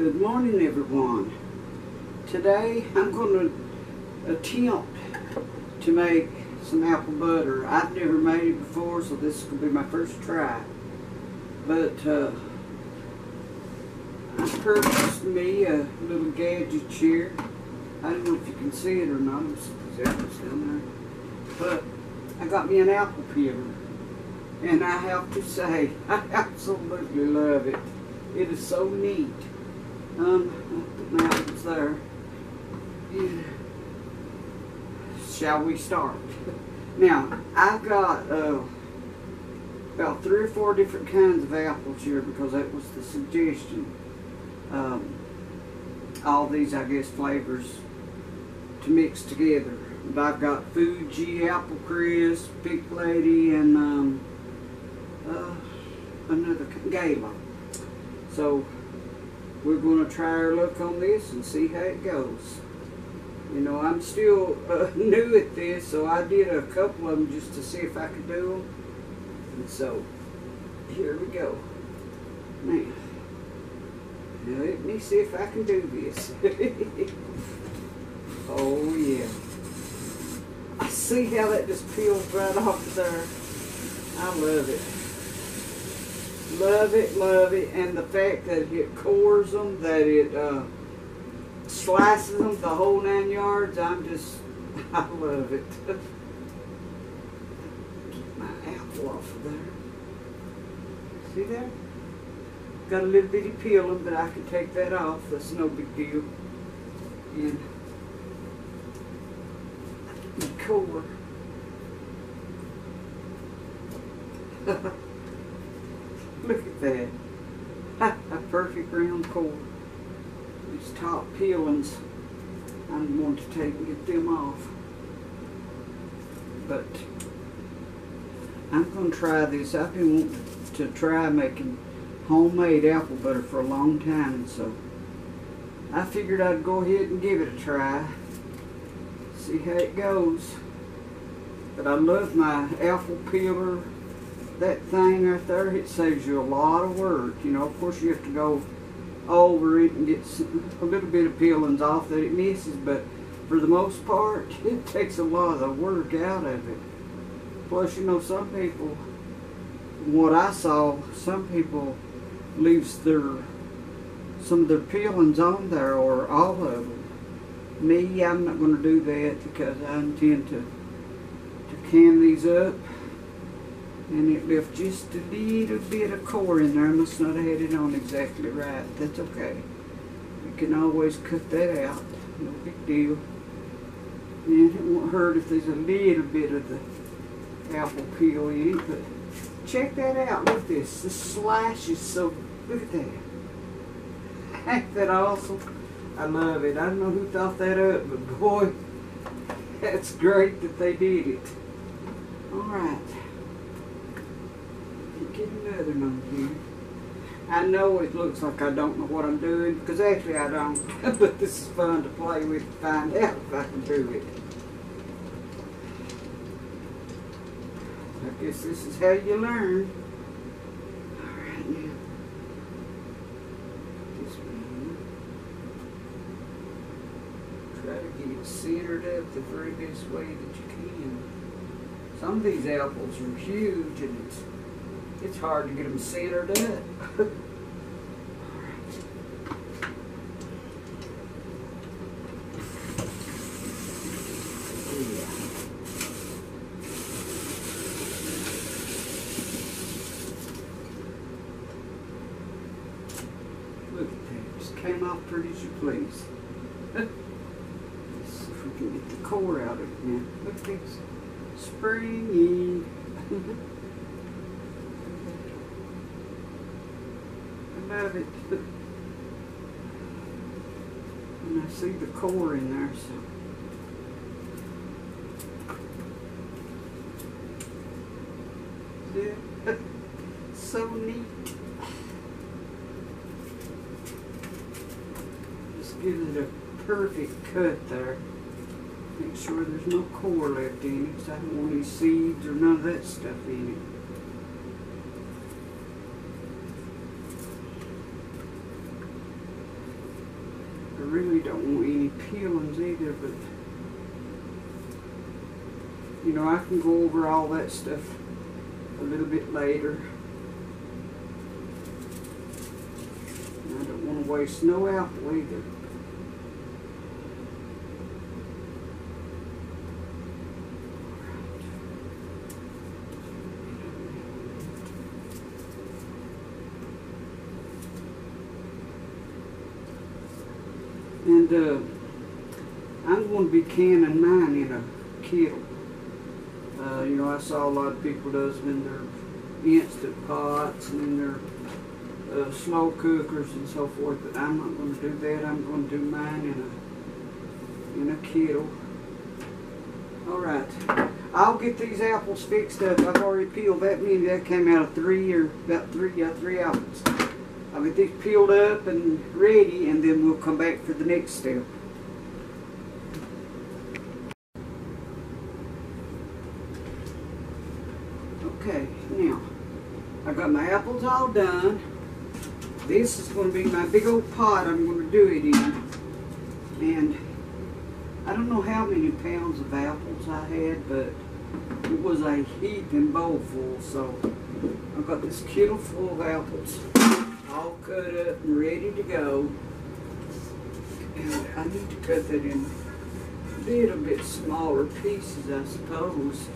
Good morning, everyone. Today I'm going to attempt to make some apple butter. I've never made it before, so this is going to be my first try. But I purchased me a little gadget here. I don't know if you can see it or not. There's apples down there. But I got me an apple peeler. And I have to say, I absolutely love it. It is so neat. I'll put my apples there. Yeah. Shall we start? Now, I've got about 3 or 4 different kinds of apples here because that was the suggestion. All these, I guess, flavors to mix together. But I've got Fuji, Apple Crisp, Pink Lady, and another Gala. So we're going to try our luck on this and see how it goes. You know, I'm still new at this, so I did a couple of them just to see if I could do them. And so here we go. Now let me see if I can do this. Oh yeah. I see how that just peels right off there. I love it. Love it, love it. And the fact that it cores them, that it slices them the whole 9 yards, I love it. Get my apple off of there. See there? Got a little bitty peeling, but I can take that off. That's no big deal. And the core. Look at that. A perfect round core. These top peelings, I'm going to take and get them off. But I'm going to try this. I've been wanting to try making homemade apple butter for a long time, so I figured I'd go ahead and give it a try. See how it goes. But I love my apple peeler. That thing right there, it saves you a lot of work. You know, of course you have to go over it and get a little bit of peelings off that it misses, but for the most part, it takes a lot of the work out of it. Plus, you know, some people, what I saw, some people leaves some of their peelings on there, or all of them. Me, I'm not going to do that because I intend to can these up. And it left just a little bit of core in there. I must not have had it on exactly right. That's okay. You can always cut that out. No big deal. And it won't hurt if there's a little bit of the apple peel in it. But check that out. Look at this. This slash is so... Look at that. Ain't that awesome? I love it. I don't know who thought that up, but boy, that's great that they did it. Alright. Get another one here. I know it looks like I don't know what I'm doing, because actually I don't. But this is fun to play with to find out if I can do it. I guess this is how you learn. Alright, now. This one. Try to get it centered up the very best way that you can. Some of these apples are huge, and it's hard to get them centered up. Look at that. Just came off pretty as you please. Let's see if we can get the core out of it now. Look at this. Springy. Love it. And I see the core in there, so yeah. So neat. Just give it a perfect cut there. Make sure there's no core left in it, because I don't want any seeds or none of that stuff in it. really don't want any peelings either, but you know, I can go over all that stuff a little bit later. And I don't want to waste no apple either. And I'm going to be canning mine in a kettle. You know, I saw a lot of people does them in their instant pots and in their slow cookers and so forth, but I'm not going to do that. I'm going to do mine in a kettle. All right, I'll get these apples fixed up. I've already peeled that many. That came out of three apples. I'll get these peeled up and ready, and then we'll come back for the next step. Okay, now, I've got my apples all done. This is going to be my big old pot I'm going to do it in. And I don't know how many pounds of apples I had, but it was a heaping bowl full. So I've got this kettle full of apples, all cut up and ready to go. And I need to cut that in a little bit smaller pieces, I suppose.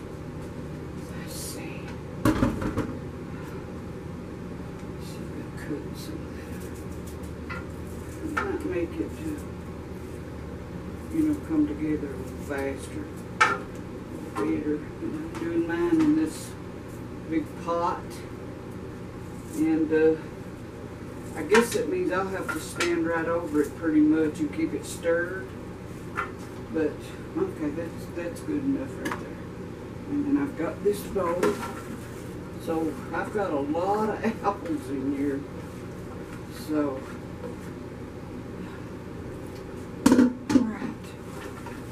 Let's see. See if I cut some of that. It might make it, you know, come together a little faster, better. And I'm doing mine in this big pot. And I guess that means I'll have to stand right over it pretty much and keep it stirred. But okay, that's good enough right there. And then I've got this bowl. So I've got a lot of apples in here. So alright.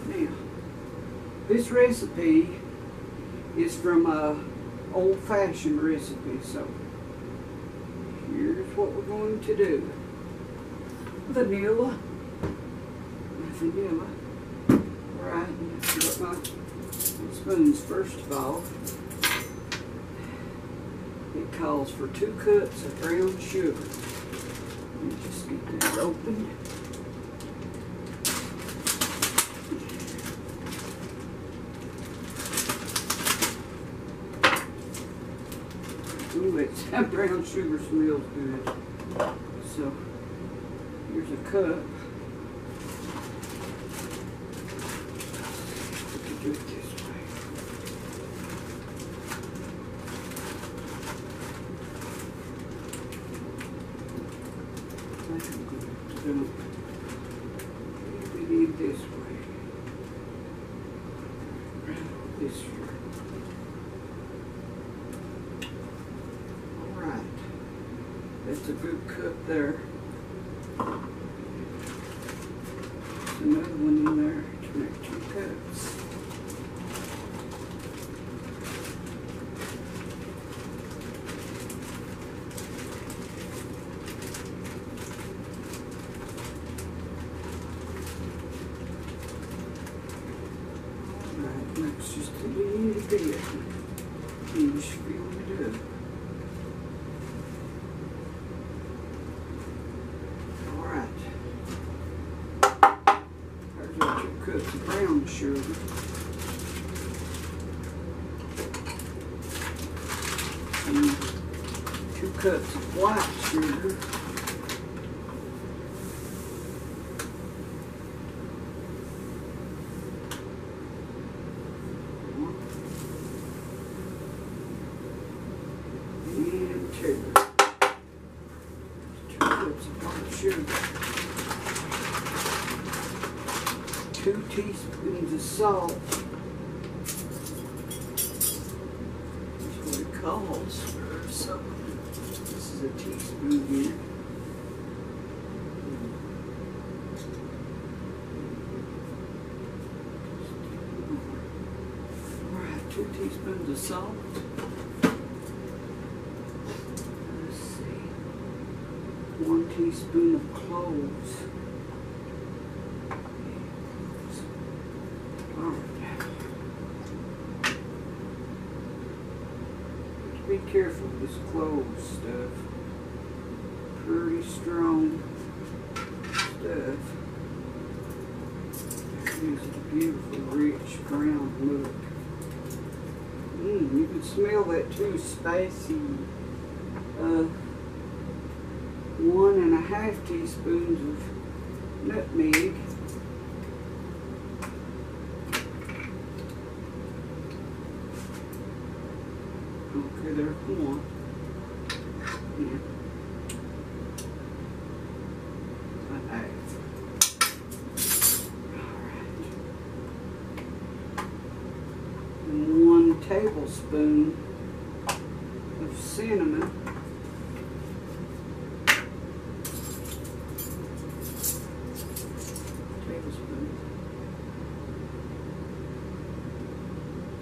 Now this recipe is from a old-fashioned recipe, so here's what we're going to do. Vanilla. Alright, I've got my spoons first of all. It calls for 2 cups of brown sugar. Let me just get this open. Ooh, that brown sugar smells good. So, here's a cup. We can do it this way. I think I'm going to do it. We need this way. This here. That's a good cup there. Another one in there to make 2 cups. Alright, that's just a little bit. You should feel it up. Cups of brown sugar. And 2 cups of white sugar. And 2 cups of white sugar. 2 teaspoons of salt. That's what it calls for salt. This is a teaspoon here. Alright, 2 teaspoons of salt. Let's see. 1 teaspoon of cloves. to be careful with this clove stuff. Pretty strong stuff. Gives it a beautiful, rich brown look. You can smell that too, spicy. 1.5 teaspoons of nutmeg. Okay, there's one. Yeah. Alright. And 1 tablespoon of cinnamon.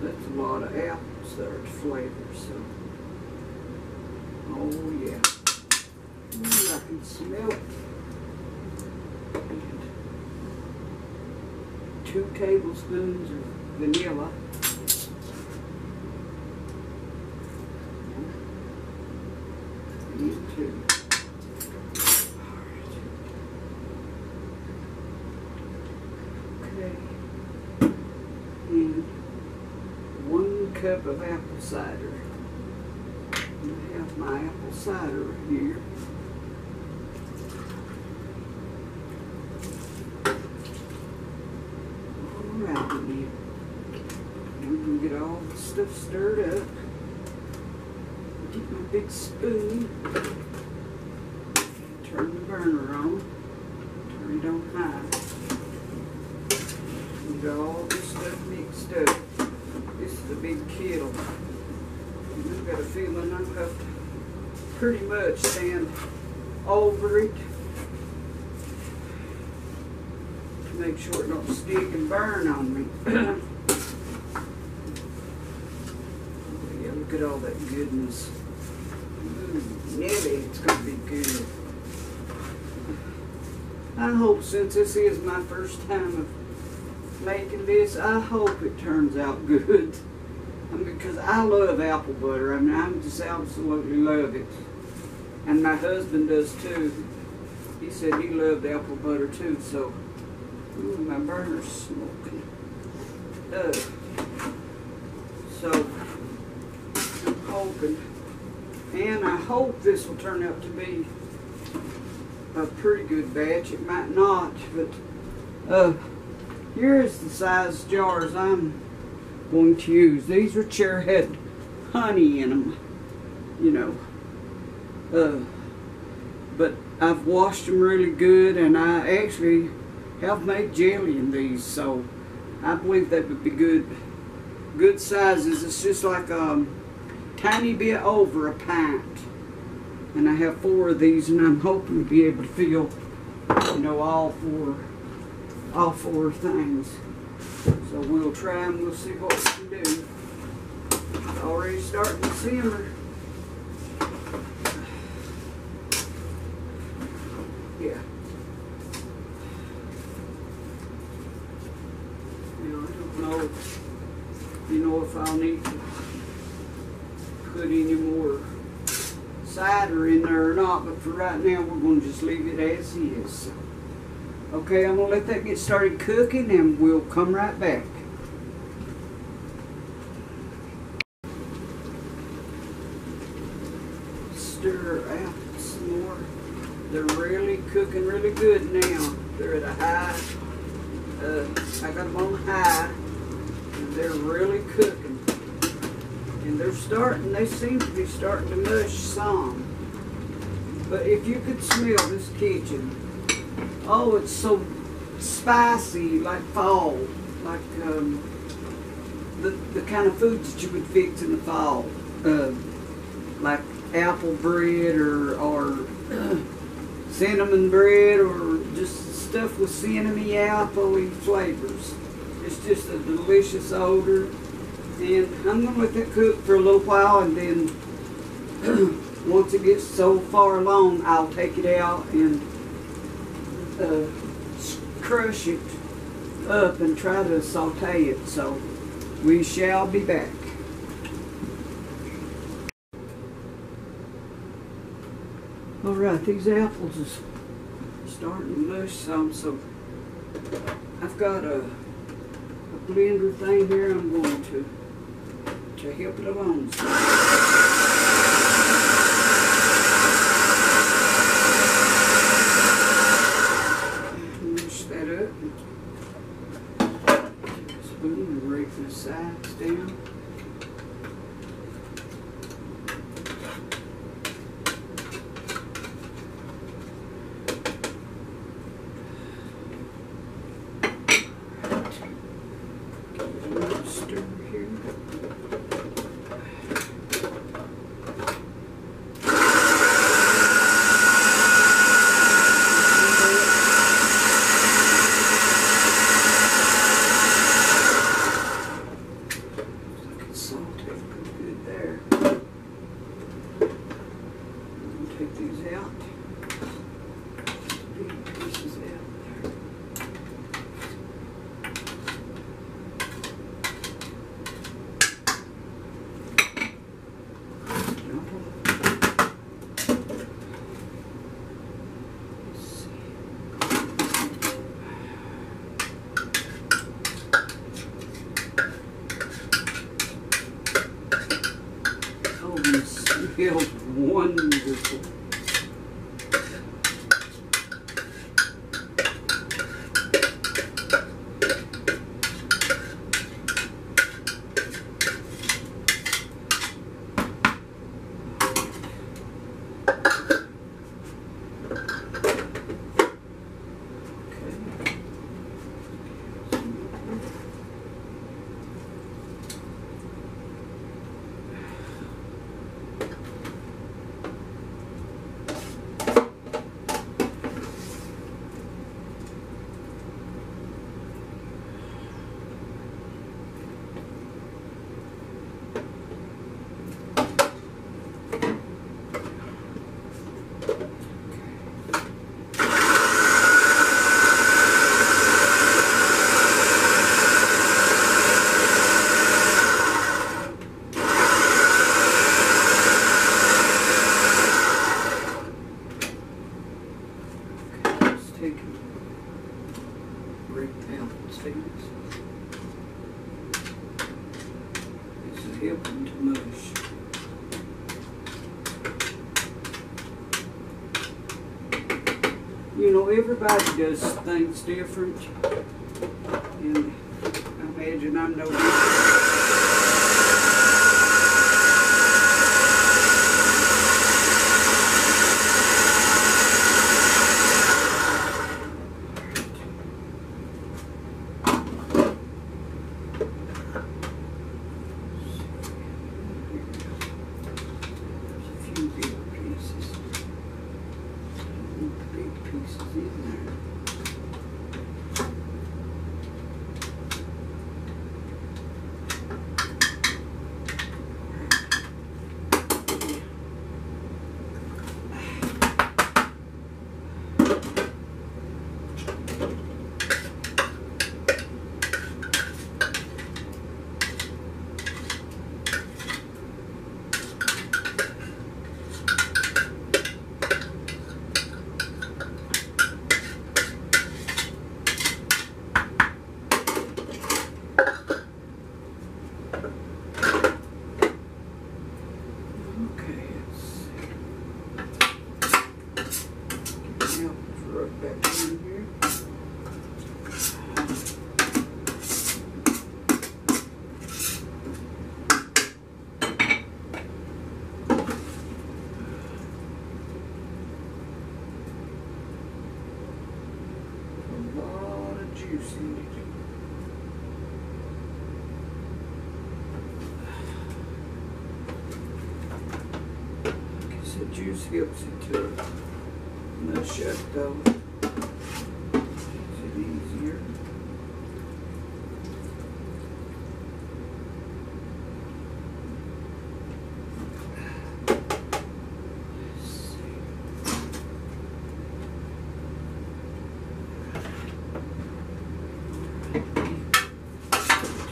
That's a lot of apples there to flavor, so. Oh yeah. I can smell it. And 2 tablespoons of vanilla. And 2. Okay. And 1 cup of apple cider. I have my apple cider here. Alright, then. I'm going to get all the stuff stirred up. Get my big spoon. Turn the burner on. Turn it on high. Get all this stuff mixed up. This is a big kettle. I've got a feeling I'll have to pretty much stand over it to make sure it don't stick and burn on me. Yeah, look at all that goodness. Ooh, Nelly, it's going to be good. I hope, since this is my first time of making this, I hope it turns out good. I mean, because I love apple butter. I mean, I just absolutely love it. And my husband does too. He said he loved apple butter too, so. Ooh, my burner's smoking. So, I'm hoping. And I hope this will turn out to be a pretty good batch. It might not, but here's the size jars I'm going to use. These are Chairhead honey in them, you know. But I've washed them really good, and I actually have made jelly in these, so I believe they would be good sizes. It's just like a tiny bit over a pint. And I have 4 of these, and I'm hoping to be able to fill, you know, all four things. So we'll try and we'll see what we can do. It's already starting to simmer. Yeah. Now, I don't know, if I'll need to put any more cider in there or not, but for right now we're going to just leave it as is. So, okay, I'm going to let that get started cooking, and we'll come right back. Stir out some more. They're really cooking really good now. They're at a high, I got them on high, and they're really cooking. And they seem to be starting to mush some. But if you could smell this kitchen, oh, it's so spicy, like fall, like the kind of foods that you would fix in the fall, like apple bread or cinnamon bread, or just stuff with cinnamon apple flavors. It's just a delicious odor. And I'm going to let that cook for a little while, and then once it gets so far along, I'll take it out and crush it up and try to saute it. So we shall be back. All right, these apples is starting to lose some, so I've got a blender thing here. I'm going to help it along. Mush that up. Spoon and rake the sides down. Stir here. Salt it pretty good there. Take these out. Big pieces out there. Smells wonderful. This is helping to mush. You know, everybody does things different, and I imagine I'm no different. Juice in it. Because the juice helps it to mush up though. Makes it easier.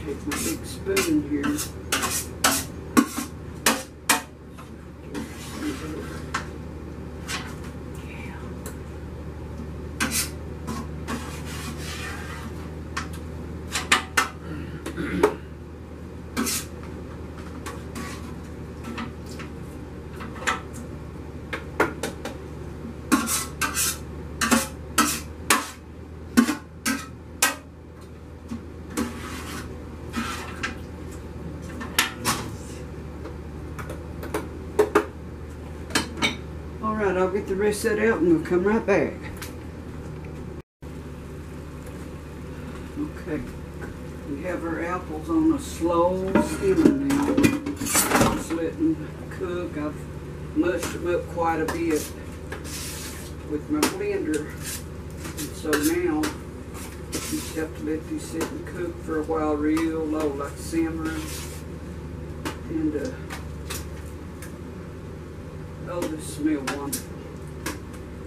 Take my big spoon here. Alright, I'll get the rest of that out and we'll come right back. Okay, we have our apples on a slow simmer now. Just letting them cook. I've mushed them up quite a bit with my blender. And so now, you just have to let these sit and cook for a while real low, like simmering. And oh, this smells wonderful.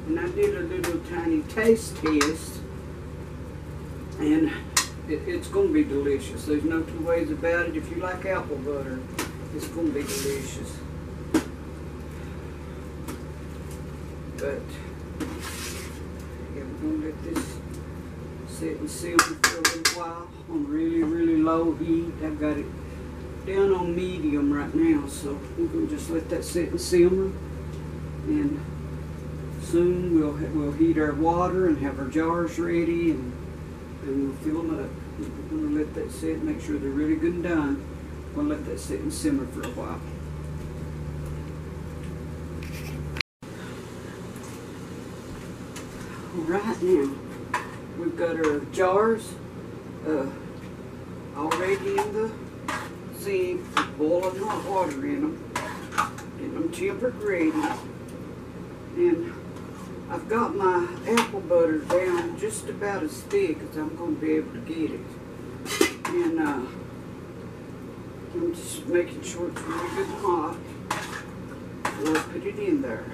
And I did a little tiny taste test, and it's going to be delicious. There's no two ways about it. If you like apple butter, it's going to be delicious. But yeah, we're going to let this sit and simmer for a little while on really, really low heat. I've got it down on medium right now, so we're going to just let that sit and simmer. And soon we'll heat our water and have our jars ready, and we'll fill them up. We're going to let that sit, make sure they're really good and done. We'll let that sit and simmer for a while. Right now, we've got our jars already in the sink, with boiling hot water in them, getting them tempered ready. And I've got my apple butter down just about as thick as I'm going to be able to get it. And I'm just making sure it's really good and hot before I put it in there.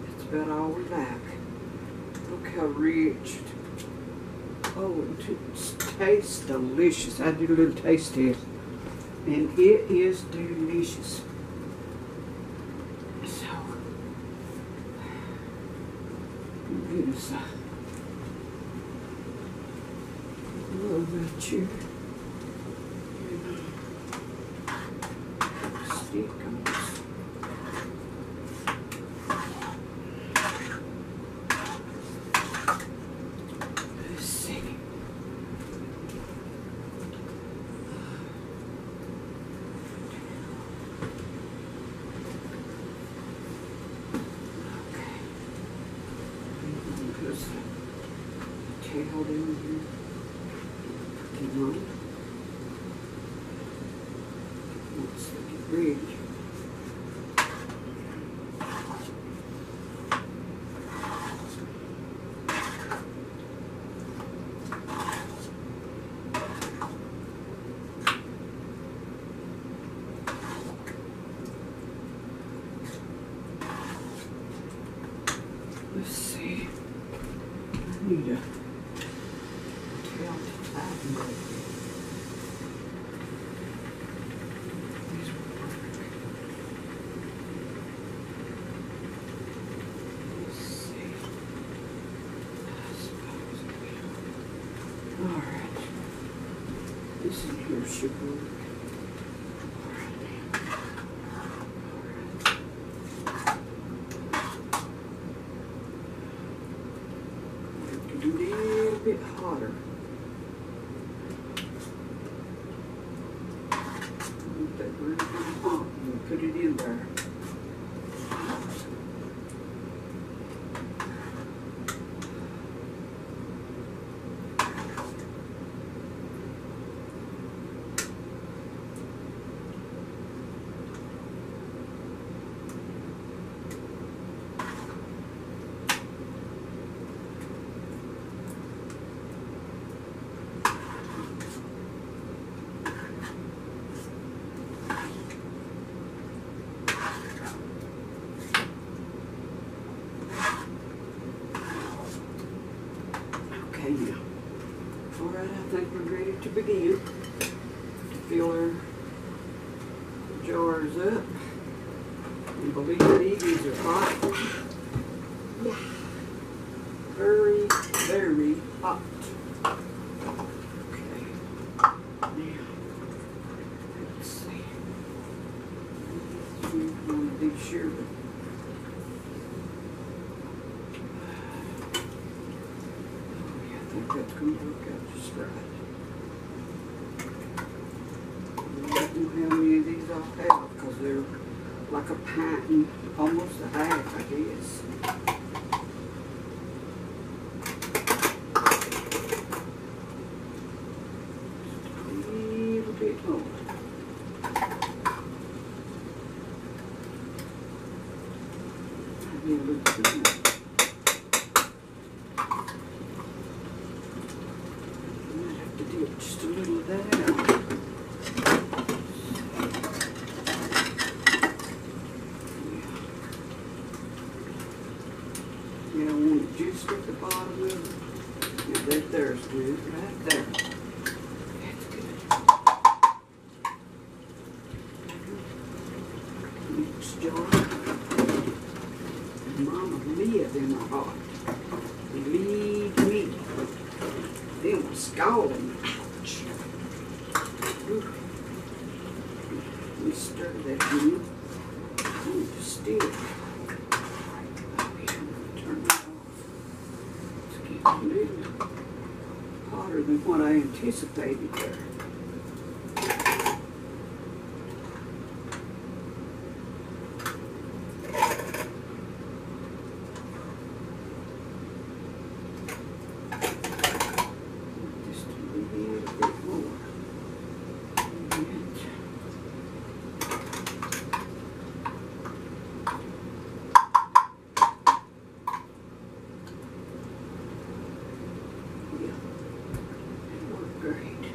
That's about all we like. Look how rich. Oh, it tastes delicious. I did a little taste test, and it is delicious. So, goodness, I love that chew. Stick on this. Let's see. Tail down here. Keep on. Once they get ready. Let's see. I need a tail to tighten it. These will work. Let's see. I suppose it will. Alright. This in here should work. A little bit hotter. Let that really get hot and put it in there. Okay, now. Alright, I think we're ready to begin to fill our jars up. And believe me, these are hot. Very, very hot. Okay. Now, let's see. We want to be sure that I think that's going to work out just right. I don't know how many of these I'll have because they're like a pint and almost a half, I guess. Just a little bit more. Maybe a little bit more. Might have to dip just a little of that out. Yeah, I want it just at the bottom of it. Yeah, that there's good, right there. That's good. Next jar. Mama live in my heart. Believe me. They were scalding. Ouch. Ooh. Let me stir that in. Just still. A little hotter than what I anticipated there. Just a little bit more. Great.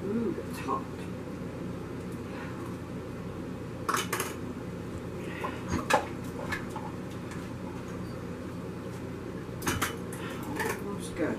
Ooh, that's hot. Almost got it.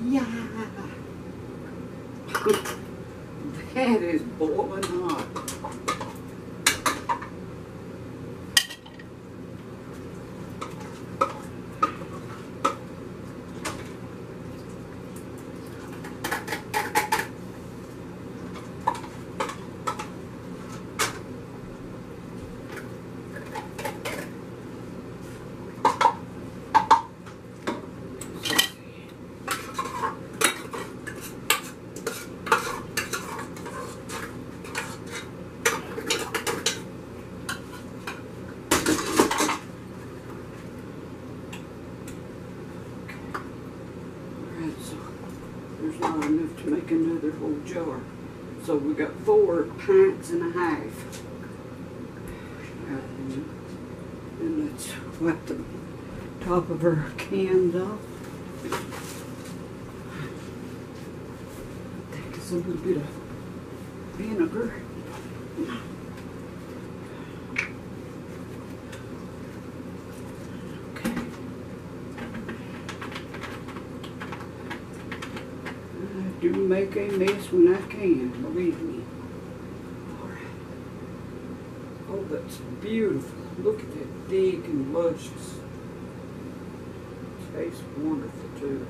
Yeah, that is boiling hot. So there's not enough to make another whole jar. So we got 4 pints and a half. And let's wipe the top of our cans off. Take us a little bit of vinegar. Do make a mess when I can, believe me. Alright. Oh, that's beautiful. Look at that, thick and luscious. Tastes wonderful too.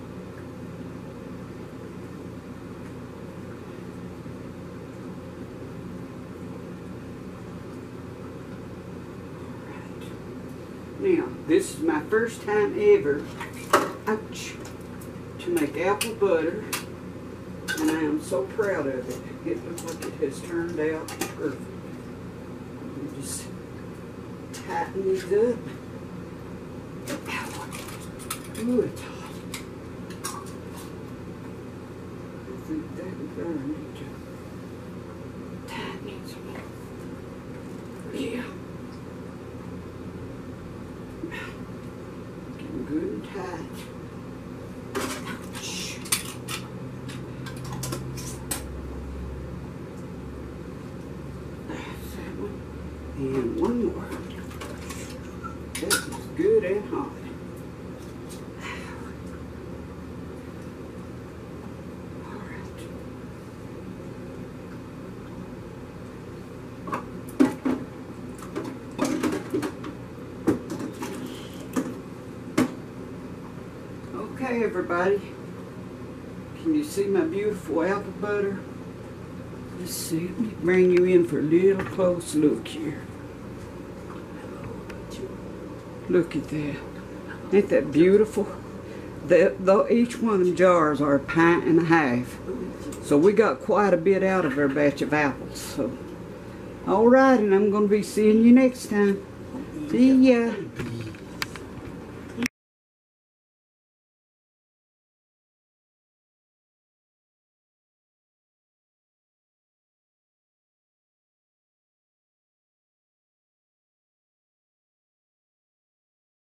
Alright. Now, this is my first time ever, ouch, to make apple butter. And I am so proud of it. It looks like it has turned out perfect. We just tighten these up. Ooh, it's hot. I think that would burn it. Tighten it some more. Yeah. Getting good and tight. And one more. This is good and hot. Okay, everybody. Can you see my beautiful apple butter? Let's see. Let me bring you in for a little close look here. Look at that. Ain't that beautiful? Each one of them jars are 1.5 pints. So we got quite a bit out of our batch of apples. So, all right, and I'm going to be seeing you next time. See ya.